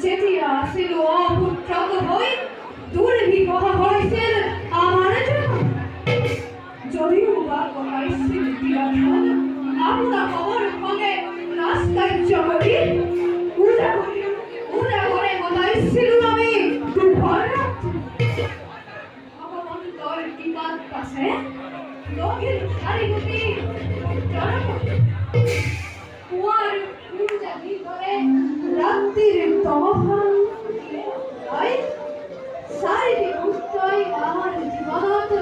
যেতিয়া আছিল অপুত্ৰক হৈ দুৰ্বিবহ হৈছিল আমাৰ যদিও বা কমাইছিল তিৰথন আপোনাৰ খবৰ খঙে ৰাজকাৰ্য কৰি উদাহৰণে বনাইছিলো আমি দুখন ভগৱন্তৰ কিমান আছে লগিল চাৰিগুটি পুৱাৰ সূৰ্যাদি দৰে ৰাতিৰ তমফান চাৰিটি উত্তই আমাৰ জীৱনত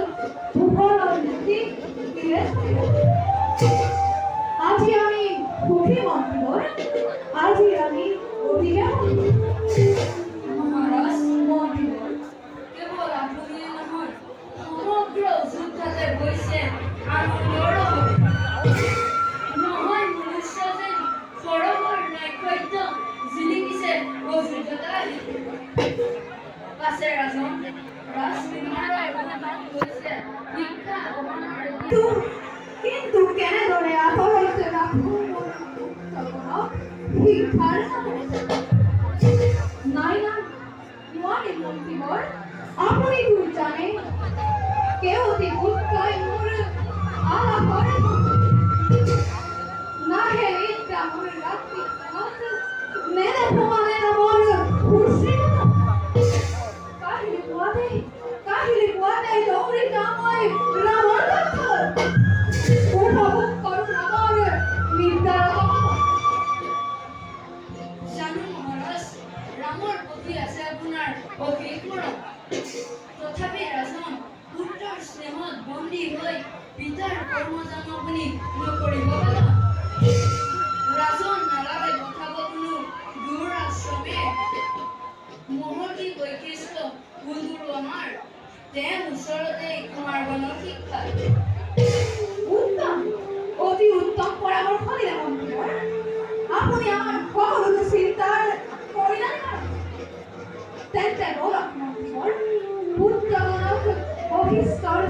পোহৰৰ নীতি আজি আমি সুখী মন্দিৰ আজি আমি অধিকে মহারাজ মন্দির কেবল আপনি নহয় সমগ্র যুদ্ধতে গৈছে আনন্দৰ নহয় মনুষ্য যেন সৰবৰ নৈকট্য জিলিকিছে অভিজ্ঞতা পাছে ৰাজন ৰাজকুমাৰৰ গৈছে শিক্ষা অৱমানৰ কিন্তু কেনেদৰে আচলতে শিক্ষাৰ নাই না নোৱাৰি মন্ত্ৰীবৰ আপুনি দূৰ জানে কেউটি পুত্ৰই মোৰ আলাপৰ নাহে এতিয়া মোৰ ৰাতি মেলে প্ৰমাণে মোৰ খুশি কাহিলি পোৱাতে দৌৰি যামই ৰামৰ উপভোগ কৰোঁ ৰামৰ নিৰ্ধাৰ জানো মহাৰাজ ৰামৰ প্ৰতি আছে আপোনাৰ অধিক মৰম তথাপি ৰাজন পুত্ৰৰ স্নেহত বন্দী হৈ পিতাৰ কৰ্মজান আপুনি নকৰিব পালে ৰাজন নালাগে পঠাব কোনো দূৰ আশ্ৰমে মহতি বৈশিষ্ট্য বন্ধুৰো আমাৰ তেওঁ ওচৰতে কুমাৰ বনৰ শিক্ষা উত্তম অতি উত্তম পৰামৰ্শ দিলে মন্ত্ৰীবৰ আপুনি আমাৰ সকলো চিন্তাৰ পৰিণাম তেন্তে বলক মন্ত্ৰীবৰ পুত্ৰগণক বহিষ্কাৰ